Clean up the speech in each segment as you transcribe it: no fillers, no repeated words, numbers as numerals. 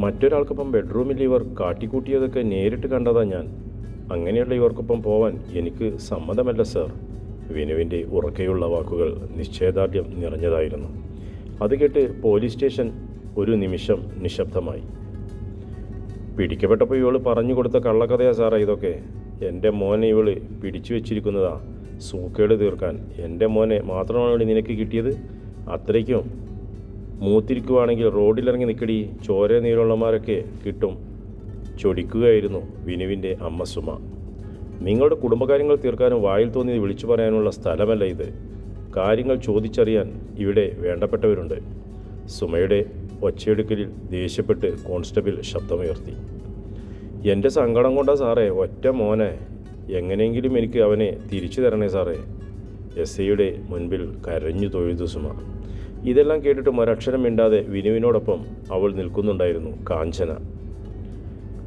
മറ്റൊരാൾക്കൊപ്പം ബെഡ്റൂമിൽ ഇവർ കാട്ടിക്കൂട്ടിയതൊക്കെ നേരിട്ട് കണ്ടതാ ഞാൻ. അങ്ങനെയുള്ള ഇവർക്കൊപ്പം പോവാൻ എനിക്ക് സമ്മതമല്ല സർ. വിനുവിൻ്റെ ഉറക്കെയുള്ള വാക്കുകൾ നിശ്ചയദാർഢ്യം നിറഞ്ഞതായിരുന്നു. അത് കേട്ട് പോലീസ് സ്റ്റേഷൻ ഒരു നിമിഷം നിശബ്ദമായി. പിടിക്കപ്പെട്ടപ്പോൾ ഇവൾ പറഞ്ഞു കൊടുത്ത കള്ളക്കഥയാ സാറേ ഇതൊക്കെ. എൻ്റെ മോനെ ഇവൾ പിടിച്ചു വെച്ചിരിക്കുന്നതാ സൂക്കേട് തീർക്കാൻ. എൻ്റെ മോനെ മാത്രമാണ് നിനക്ക് കിട്ടിയത്? അത്രയ്ക്കും മൂത്തിരിക്കുവാണെങ്കിൽ റോഡിലിറങ്ങി നിൽക്കടി, ചോര നീരുള്ളമാരൊക്കെ കിട്ടും. ചൊടിക്കുകയായിരുന്നു വിനുവിൻ്റെ അമ്മ സുമ. നിങ്ങളുടെ കുടുംബകാര്യങ്ങൾ തീർക്കാനും വായിൽ തോന്നിയത് വിളിച്ചു പറയാനുള്ള സ്ഥലമല്ല ഇത്. കാര്യങ്ങൾ ചോദിച്ചറിയാൻ ഇവിടെ വേണ്ടപ്പെട്ടവരുണ്ട്. സുമയുടെ ഒച്ചയെടുക്കലിൽ ദേഷ്യപ്പെട്ട് കോൺസ്റ്റബിൾ ശബ്ദമുയർത്തി. എൻ്റെ സങ്കടം കൊണ്ടാ സാറേ, ഒറ്റ മോനെ. എങ്ങനെയെങ്കിലും എനിക്ക് അവനെ തിരിച്ചു തരണേ സാറേ. എസ്.ഐയുടെ മുൻപിൽ കരഞ്ഞു തൊഴുതു സുമ. ഇതെല്ലാം കേട്ടിട്ടും ഒരക്ഷരം മിണ്ടാതെ വിനുവിനോടൊപ്പം അവൾ നിൽക്കുന്നുണ്ടായിരുന്നു കാഞ്ചന.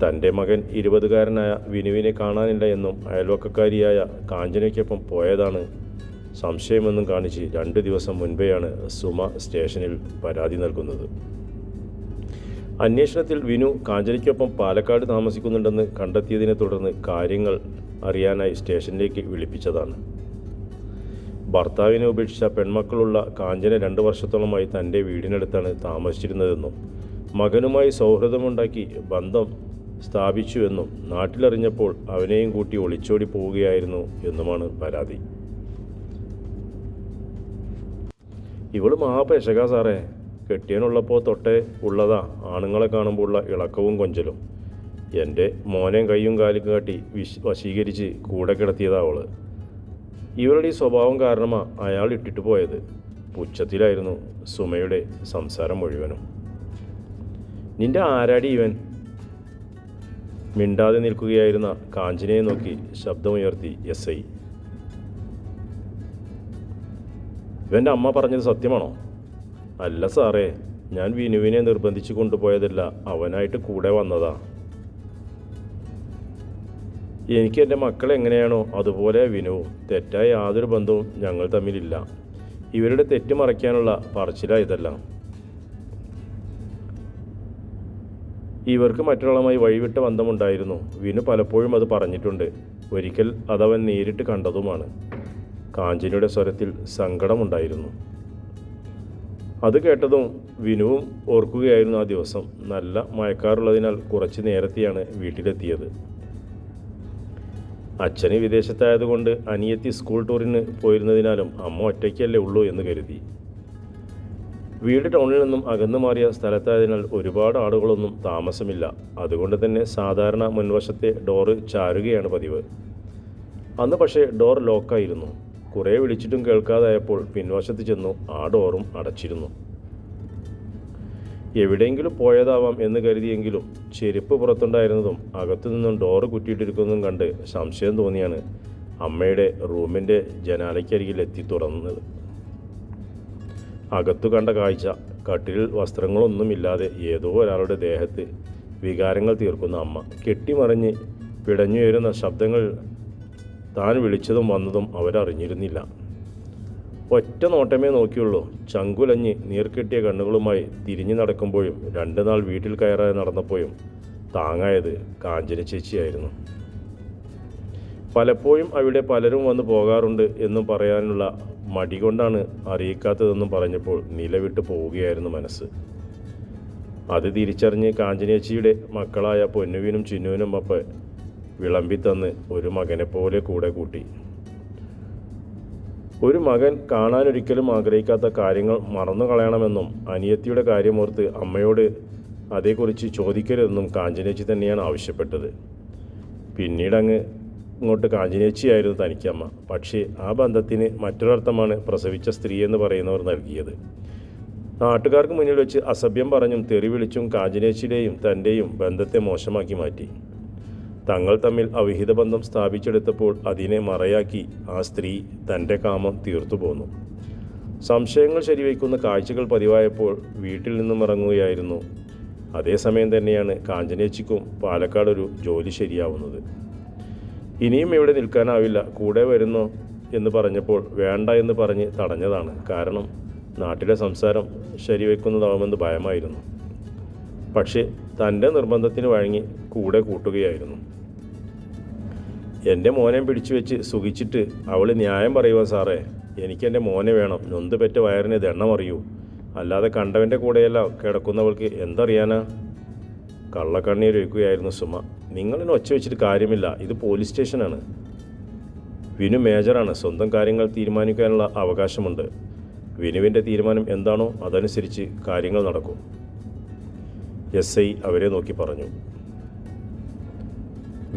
തൻ്റെ മകൻ 20കാരനായ വിനുവിനെ കാണാനില്ല എന്നും അയൽവക്കക്കാരിയായ കാഞ്ചനയ്ക്കൊപ്പം പോയതാണ് സംശയമെന്നും കാണിച്ച് 2 ദിവസം മുൻപെയാണ് സുമ സ്റ്റേഷനിൽ പരാതി നൽകുന്നത്. അന്വേഷണത്തിൽ വിനു കാഞ്ചനയ്ക്കൊപ്പം പാലക്കാട് താമസിക്കുന്നുണ്ടെന്ന് കണ്ടെത്തിയതിനെ തുടർന്ന് കാര്യങ്ങൾ അറിയാനായി സ്റ്റേഷനിലേക്ക് വിളിപ്പിച്ചതാണ്. ഭർത്താവിനെ ഉപേക്ഷിച്ച പെൺമക്കളുള്ള കാഞ്ചന 2 വർഷത്തോളമായി തൻ്റെ വീടിനടുത്താണ് താമസിച്ചിരുന്നതെന്നും മകനുമായി സൗഹൃദമുണ്ടാക്കി ബന്ധം സ്ഥാപിച്ചുവെന്നും നാട്ടിലറിഞ്ഞപ്പോൾ അവനെയും കൂട്ടി ഒളിച്ചോടി പോവുകയായിരുന്നു എന്നുമാണ് പരാതി. ഇവള് മഹാപേശക സാറേ. കെട്ടിയനുള്ളപ്പോൾ തൊട്ടേ ഉള്ളതാ ആണുങ്ങളെ കാണുമ്പോൾ ഉള്ള ഇളക്കവും കൊഞ്ചലും. എൻ്റെ മോനെയും കൈയും കാലും കാട്ടി വശീകരിച്ച് കൂടെ കിടത്തിയതാ അവള്. ഇവളുടെ ഈ സ്വഭാവം കാരണമാണ് അയാൾ ഇട്ടിട്ട് പോയത്. പുച്ഛത്തിലായിരുന്നു സുമയുടെ സംസാരം മുഴുവനും. നിന്റെ ആരാടി ഇവൻ? മിണ്ടാതെ നിൽക്കുകയായിരുന്ന കാഞ്ചനയെ നോക്കി ശബ്ദമുയർത്തി എസ്.ഐ. ഇവൻ്റെ അമ്മ പറഞ്ഞത് സത്യമാണോ? അല്ല സാറേ, ഞാൻ വിനുവിനെ നിർബന്ധിച്ച് കൊണ്ടുപോയതല്ല, അവനായിട്ട് കൂടെ വന്നതാ. എനിക്ക് എൻ്റെ മക്കൾ എങ്ങനെയാണോ അതുപോലെ വിനുവും. തെറ്റായ യാതൊരു ബന്ധവും ഞങ്ങൾ തമ്മിലില്ല. ഇവരുടെ തെറ്റ് മറയ്ക്കാനുള്ള പറച്ചില ഇതെല്ലാം. ഇവർക്ക് മറ്റൊരാളുമായി വഴിവിട്ട ബന്ധമുണ്ടായിരുന്നു. വിനു പലപ്പോഴും അത് പറഞ്ഞിട്ടുണ്ട്. ഒരിക്കൽ അതവൻ നേരിട്ട് കണ്ടതുമാണ്. കാഞ്ചനയുടെ സ്വരത്തിൽ സങ്കടമുണ്ടായിരുന്നു. അത് കേട്ടതും വിനുവും ഓർക്കുകയായിരുന്നു ആ ദിവസം. നല്ല മഴക്കാറുള്ളതിനാൽ കുറച്ച് നേരത്തെയാണ് വീട്ടിലെത്തിയത്. അച്ഛന് വിദേശത്തായതുകൊണ്ട് അനിയത്തി സ്കൂൾ ടൂറിന് പോയിരുന്നതിനാലും അമ്മ ഒറ്റയ്ക്കല്ലേ ഉള്ളൂ എന്ന് കരുതി. വീട് ടൗണിൽ നിന്നും അകന്നു മാറിയ സ്ഥലത്തായതിനാൽ ഒരുപാട് ആളുകളൊന്നും താമസമില്ല. അതുകൊണ്ട് തന്നെ സാധാരണ മുൻവശത്തെ ഡോറ് ചാരുകയാണ് പതിവ്. അന്ന് പക്ഷേ ഡോർ ലോക്കായിരുന്നു. കുറേ വിളിച്ചിട്ടും കേൾക്കാതായപ്പോൾ പിൻവശത്ത് ചെന്നു ആ ഡോറും അടച്ചിരുന്നു. എവിടെയെങ്കിലും പോയതാവാം എന്ന് കരുതിയെങ്കിലും ചെരുപ്പ് പുറത്തുണ്ടായിരുന്നതും അകത്തു നിന്നും ഡോറ് കുറ്റിയിട്ടിരിക്കുന്നതും കണ്ട് സംശയം തോന്നിയാണ് അമ്മയുടെ റൂമിൻ്റെ ജനാലയ്ക്കരികിൽ എത്തി തുറന്നത്. അകത്തു കണ്ട കാഴ്ച, കട്ടിലിൽ വസ്ത്രങ്ങളൊന്നുമില്ലാതെ ഏതോ ഒരാളുടെ ദേഹത്ത് വികാരങ്ങൾ തീർക്കുന്ന അമ്മ. കെട്ടിമറിഞ്ഞ് പിടഞ്ഞുയരുന്ന ശബ്ദങ്ങൾ താൻ വിളിച്ചതും വന്നതും അവരറിഞ്ഞിരുന്നില്ല. ഒറ്റ നോട്ടമേ നോക്കിയുള്ളൂ. ചങ്കുലഞ്ഞ് നീർക്കെട്ടിയ കണ്ണുകളുമായി തിരിഞ്ഞു നടക്കുമ്പോഴും 2 നാൾ വീട്ടിൽ കയറാതെ നടന്നപ്പോഴും താങ്ങായത് കാഞ്ചന ചേച്ചിയായിരുന്നു. പലപ്പോഴും അവിടെ പലരും വന്നു പോകാറുണ്ട് എന്നും പറയാനുള്ള മടി കൊണ്ടാണ് അറിയിക്കാത്തതെന്നും പറഞ്ഞപ്പോൾ നിലവിട്ട് പോവുകയായിരുന്നു മനസ്സ്. അത് തിരിച്ചറിഞ്ഞ് കാഞ്ചനേച്ചിയുടെ മക്കളായ പൊന്നുവിനും ചിന്നുവിനും അപ്പം വിളമ്പിത്തന്ന് ഒരു മകനെപ്പോലെ കൂടെ കൂട്ടി. ഒരു മകൻ കാണാനൊരിക്കലും ആഗ്രഹിക്കാത്ത കാര്യങ്ങൾ മറന്നു കളയണമെന്നും അനിയത്തിയുടെ കാര്യമോർത്ത് അമ്മയോട് അതേക്കുറിച്ച് ചോദിക്കരുതെന്നും കാഞ്ചനേച്ചി തന്നെയാണ് ആവശ്യപ്പെട്ടത്. പിന്നീടങ്ങ് ഇങ്ങോട്ട് കാഞ്ചനേച്ചിയായിരുന്നു തനിക്കമ്മ. പക്ഷേ ആ ബന്ധത്തിന് മറ്റൊരർത്ഥമാണ് പ്രസവിച്ച സ്ത്രീ എന്ന് പറയുന്നവർ നൽകിയത്. നാട്ടുകാർക്ക് മുന്നിൽ വെച്ച് അസഭ്യം പറഞ്ഞും തെറി വിളിച്ചും കാഞ്ചനേച്ചിയുടെയും തൻ്റെയും ബന്ധത്തെ മോശമാക്കി മാറ്റി. തങ്ങൾ തമ്മിൽ അവിഹിത ബന്ധം സ്ഥാപിച്ചെടുത്തപ്പോൾ അതിനെ മറയാക്കി ആ സ്ത്രീ തൻ്റെ കാമം തീർത്തു പോന്നു. സംശയങ്ങൾ ശരിവയ്ക്കുന്ന കാഴ്ചകൾ പതിവായപ്പോൾ വീട്ടിൽ നിന്നും ഇറങ്ങുകയായിരുന്നു. അതേസമയം തന്നെയാണ് കാഞ്ചനേച്ചിക്കും പാലക്കാടൊരു ജോലി ശരിയാവുന്നത്. ഇനിയും ഇവിടെ നിൽക്കാനാവില്ല, കൂടെ വരുന്നു എന്ന് പറഞ്ഞപ്പോൾ വേണ്ട എന്ന് പറഞ്ഞ് തടഞ്ഞതാണ്. കാരണം നാട്ടിലെ സംസാരം ശരിവെക്കുന്നതാവുമെന്ന് ഭയമായിരുന്നു. പക്ഷേ തൻ്റെ നിർബന്ധത്തിന് വഴങ്ങി കൂടെ കൂട്ടുകയായിരുന്നു. എൻ്റെ മോനെ പിടിച്ചു വെച്ച് സുഖിച്ചിട്ട് അവൾ ന്യായം പറയുക സാറേ. എനിക്കെൻ്റെ മോനെ വേണം. നൊന്ത് പെറ്റ വയറിന് ദണ്ണം അറിയൂ. അല്ലാതെ കണ്ടവൻ്റെ കൂടെയെല്ലാം കിടക്കുന്നവൾക്ക് എന്തറിയാനാ? കള്ളക്കണ്ണീരൊഴുക്കുകയായിരുന്നു സുമ. നിങ്ങളിനെ ഒച്ച വെച്ചിട്ട് കാര്യമില്ല. ഇത് പോലീസ് സ്റ്റേഷനാണ്. വിനു മേജറാണ്. സ്വന്തം കാര്യങ്ങൾ തീരുമാനിക്കാനുള്ള അവകാശമുണ്ട്. വിനുവിൻ്റെ തീരുമാനം എന്താണോ അതനുസരിച്ച് കാര്യങ്ങൾ നടക്കും. SI അവരെ നോക്കി പറഞ്ഞു.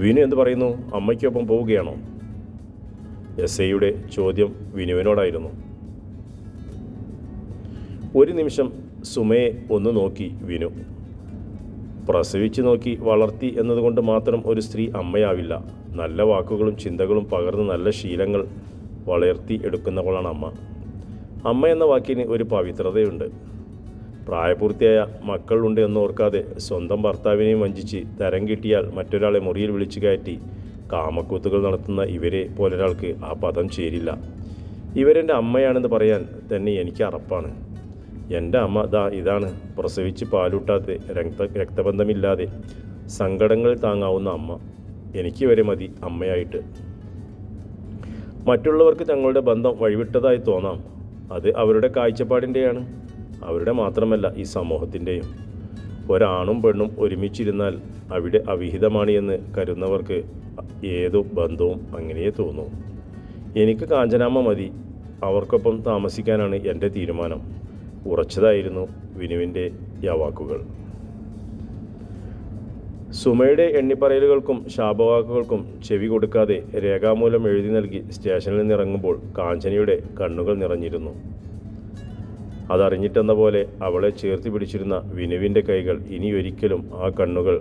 വിനു എന്ത് പറയുന്നു? അമ്മയ്ക്കൊപ്പം പോവുകയാണോ? SIയുടെ ചോദ്യം വിനുവിനോടായിരുന്നു. ഒരു നിമിഷം സുമയെ ഒന്ന് നോക്കി വിനു. പ്രസവിച്ച് നോക്കി വളർത്തി എന്നതുകൊണ്ട് മാത്രം ഒരു സ്ത്രീ അമ്മയാവില്ല. നല്ല വാക്കുകളും ചിന്തകളും പകർന്ന് നല്ല ശീലങ്ങൾ വളർത്തി എടുക്കുന്നവളാണ് അമ്മ. അമ്മ എന്ന വാക്കിന് ഒരു പവിത്രതയുണ്ട്. പ്രായപൂർത്തിയായ മക്കളുണ്ട് എന്നോർക്കാതെ സ്വന്തം ഭർത്താവിനെയും വഞ്ചിച്ച് തരം കിട്ടിയാൽ മറ്റൊരാളെ മുറിയിൽ വിളിച്ചു കയറ്റി കാമക്കൂത്തുകൾ നടത്തുന്ന ഇവരെ പോലൊരാൾക്ക് ആ പദം ചേരില്ല. ഇവരെൻ്റെ അമ്മയാണെന്ന് പറയാൻ തന്നെ എനിക്ക് അറപ്പാണ്. എൻ്റെ അമ്മ ഇതാണ്, പ്രസവിച്ച് പാലൂട്ടാതെ രക്തബന്ധമില്ലാതെ സങ്കടങ്ങൾ താങ്ങാവുന്ന അമ്മ. എനിക്ക് വരെ മതി അമ്മയായിട്ട്. മറ്റുള്ളവർക്ക് തങ്ങളുടെ ബന്ധം വഴിവിട്ടതായി തോന്നാം. അത് അവരുടെ കാഴ്ചപ്പാടിൻ്റെയാണ്. അവരുടെ മാത്രമല്ല, ഈ സമൂഹത്തിൻ്റെയും. ഒരാണും പെണ്ണും ഒരുമിച്ചിരുന്നാൽ അവിടെ അവിഹിതമാണ് എന്ന് കരുതുന്നവർക്ക് ഏതോ ബന്ധവും അങ്ങനെ തോന്നും. എനിക്ക് കാഞ്ചനാമ്മ മതി. അവർക്കൊപ്പം താമസിക്കാനാണ് എൻ്റെ തീരുമാനം. ഉറച്ചതായിരുന്നു വിനുവിൻ്റെ വാക്കുകൾ. സുമയുടെ എണ്ണിപ്പറയലുകൾക്കും ശാപവാക്കുകൾക്കും ചെവി കൊടുക്കാതെ രേഖാമൂലം എഴുതി നൽകി സ്റ്റേഷനിൽ നിന്നിറങ്ങുമ്പോൾ കാഞ്ചനയുടെ കണ്ണുകൾ നിറഞ്ഞിരുന്നു. അതറിഞ്ഞിട്ടെന്ന പോലെ അവളെ ചേർത്ത് പിടിച്ചിരുന്ന വിനുവിൻ്റെ കൈകൾ ഇനിയൊരിക്കലും ആ കണ്ണുകൾ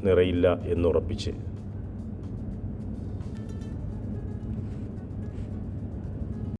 നിറയില്ല എന്നുറപ്പിച്ച്.